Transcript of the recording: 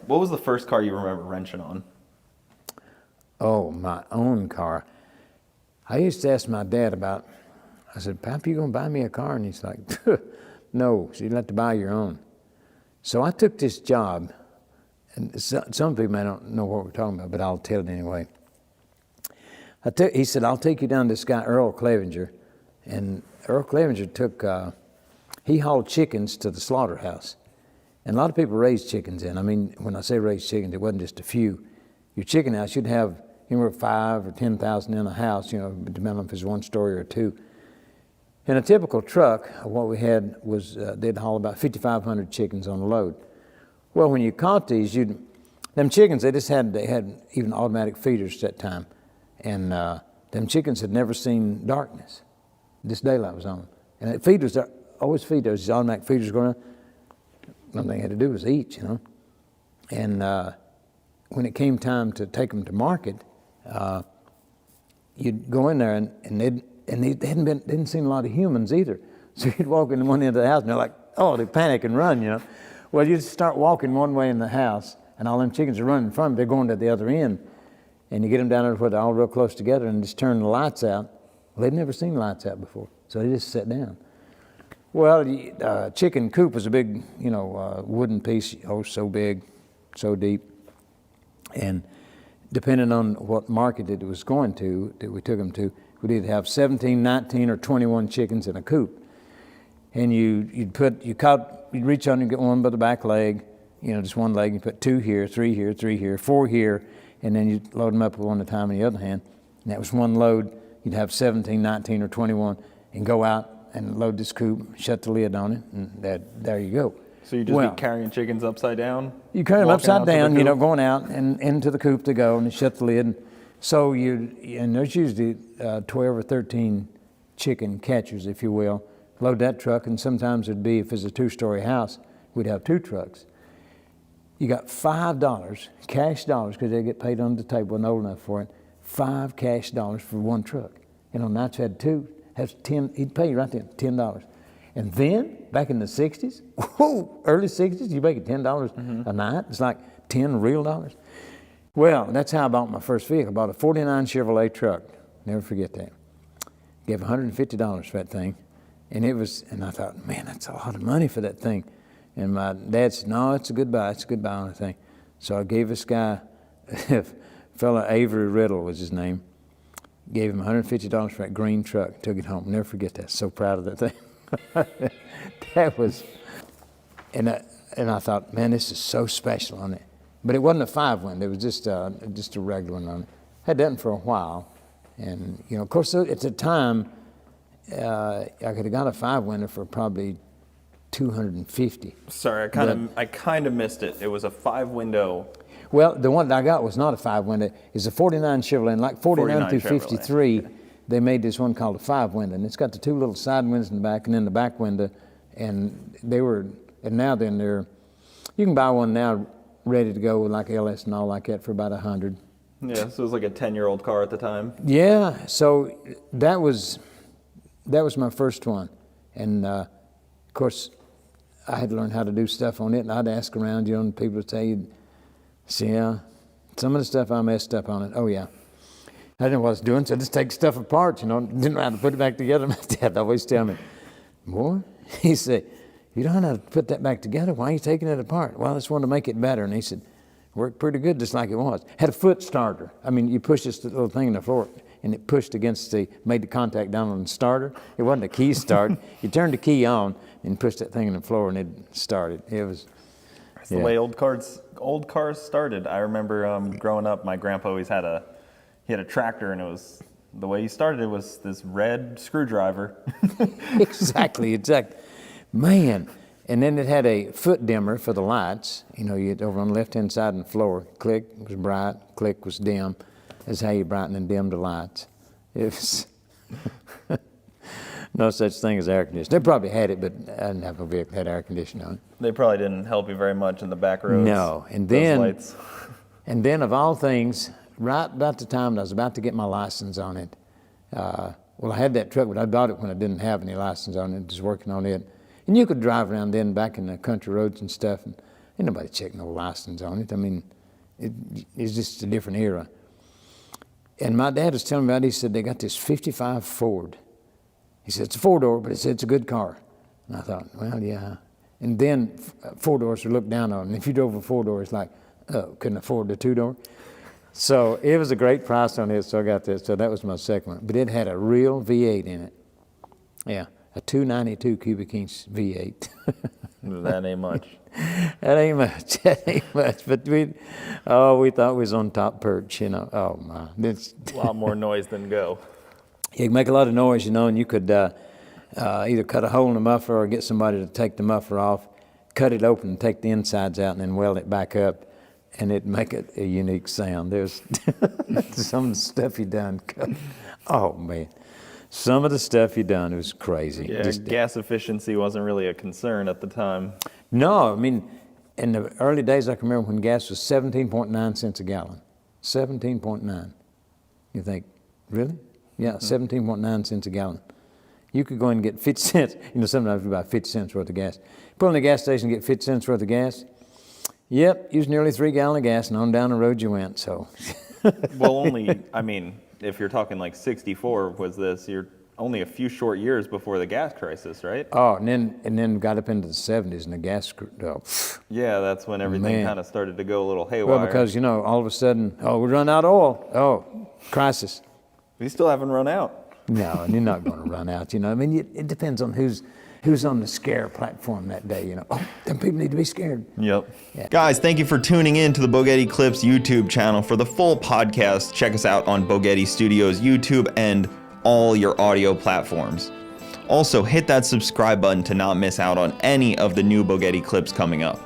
What was the first car you remember wrenching on? Oh, my own car. I used to ask my dad about, I said, Pap, you gonna buy me a car? And he's like, no, so you'd have to buy your own. So I took this job, and some people may not know what we're talking about, but I'll tell it anyway. He said, I'll take you down to this guy, Earl Clevenger. And Earl Clevenger he hauled chickens to the slaughterhouse. And a lot of people raise chickens in. I mean, when I say raise chickens, it wasn't just a few. Your chicken house, you'd have anywhere 5 or 10,000 in a house, depending on if it's one story or two. In a typical truck, what we had was they'd haul about 5,500 chickens on a load. Well, when you caught these, them chickens, they had even automatic feeders at that time. And them chickens had never seen darkness. This daylight was on. And the feeders, always feed those automatic feeders going on. One thing they had to do was eat, And when it came time to take them to market, you'd go in there and they hadn't seen a lot of humans either. So you'd walk in one end of the house and they're like, oh, they panic and run, Well, you'd start walking one way in the house and all them chickens are running in front of them, they're going to the other end. And you get them down there where they're all real close together and just turn the lights out. Well, they'd never seen lights out before, so they just sat down. Well, chicken coop was a big, wooden piece, so big, so deep. And depending on what market it was going to, that we took them to, we'd either have 17, 19, or 21 chickens in a coop. And you'd reach on and get one by the back leg, just one leg, you put 2 here, 3 here, 3 here, 4 here, and then you'd load them up one at a time on the other hand. And that was one load. You'd have 17, 19, or 21 and go out and load this coop, shut the lid on it, and there you go. So you just be carrying chickens upside down? You carry them upside down, going out and into the coop to go, and you shut the lid. So and there's usually 12 or 13 chicken catchers, if you will. Load that truck, and sometimes it'd be, if it's a 2-story house, we'd have 2 trucks. You got $5, cash dollars, because they get paid under the table, wasn't old enough for it, 5 cash dollars for one truck. Nights you had 2, that's 10, he'd pay you right then, $10. And then, back in the 60s, early 60s, you make it $10 a night. It's like 10 real dollars. Well, that's how I bought my first vehicle. I bought a 49 Chevrolet truck. Never forget that. Gave $150 for that thing. And I thought, man, that's a lot of money for that thing. And my dad said, no, it's a good buy on the thing. So I gave this guy, fella Avery Riddle was his name, gave him $150 for that green truck, took it home. Never forget that. So proud of that thing. That was, and I thought, man, this is so special on it. But it wasn't a 5-window, it was just a regular one on it. Had that for a while. And, of course, at the time, I could have got a 5-window for probably $250. Sorry, I kind of missed it. It was a 5-window. Well, the one that I got was not a 5-window. It's a 49 Chevrolet, and like 49 through 53, they made this one called a 5-window, and it's got the 2 little side windows in the back, and then the back window, and now you can buy one now ready to go with like LS and all like that for about $100. Yeah, so it was like a 10-year-old car at the time. Yeah, so that was my first one, and of course, I had to learn how to do stuff on it, and I'd ask around, and people would say, yeah, some of the stuff I messed up on it. Oh, yeah. I didn't know what I was doing, so I just take stuff apart, didn't know how to put it back together. My dad always tell me, boy, he said, you don't know how to put that back together, why are you taking it apart? Well, I just wanted to make it better. And he said, worked pretty good just like it was. Had a foot starter. I mean, you push this little thing in the floor, and it pushed made the contact down on the starter. It wasn't a key start. You turned the key on and pushed that thing in the floor, and it started. It was... That's the way old cars started. I remember growing up, my grandpa always had a tractor, and the way he started it was this red screwdriver. Exactly. Man, and then it had a foot dimmer for the lights. You had over on the left-hand side on the floor. Click was bright, click was dim. That's how you brighten and dim the lights. It was no such thing as air conditioning. They probably had it, but I didn't have no vehicle that had air conditioning on it. They probably didn't help you very much in the back roads. No, and then of all things, right about the time that I was about to get my license on it, I had that truck, but I bought it when I didn't have any license on it, just working on it. And you could drive around then back in the country roads and stuff, Ain't nobody checked no license on it. I mean, it's just a different era. And my dad was telling me about it. He said they got this 55 Ford. He said, it's a four-door, but he said it's a good car. And I thought, well, yeah. And then four-doors were looked down on. And if you drove a four-door, it's like, oh, couldn't afford the two-door. So it was a great price on it, so I got this. So that was my second one. But it had a real V8 in it. Yeah, a 292 cubic inch V8. That ain't much. That ain't much. That ain't much. But we thought we was on top perch, you know. Oh my, it's A lot more noise than go. you can make a lot of noise, you know, and you could either cut a hole in the muffler or get somebody to take the muffler off, cut it open, and take the insides out, and then weld it back up, and it'd make it a unique sound. There's some of the stuff he done. Oh man. Some of the stuff he done was crazy. Yeah, gas efficiency wasn't really a concern at the time. No, I mean, in the early days, I can remember when gas was 17.9 cents a gallon. 17.9. You think, really? Yeah, 17.9 cents a gallon. You could go and get 50 cents. You know, sometimes you buy 50 cents worth of gas. Pull in the gas station and get 50 cents worth of gas. Yep, use nearly 3 gallons of gas, and on down the road you went, so. Well, I mean, if you're talking like 64 was this, you're only a few short years before the gas crisis, right? Oh, and then got up into the 70s and the gas, Yeah, that's when everything kind of started to go a little haywire. well, because, you know, all of a sudden, we run out of oil. Oh, crisis. We still haven't run out. No, and you're not going to run out, you know. I mean, it depends on who's on the scare platform that day, you know. Oh, them people need to be scared. Yep. Yeah. Guys, thank you for tuning in to the Bogetti Clips YouTube channel. For the full podcast, check us out on Bogetti Studios YouTube and all your audio platforms. Also, hit that subscribe button to not miss out on any of the new Bogetti Clips coming up.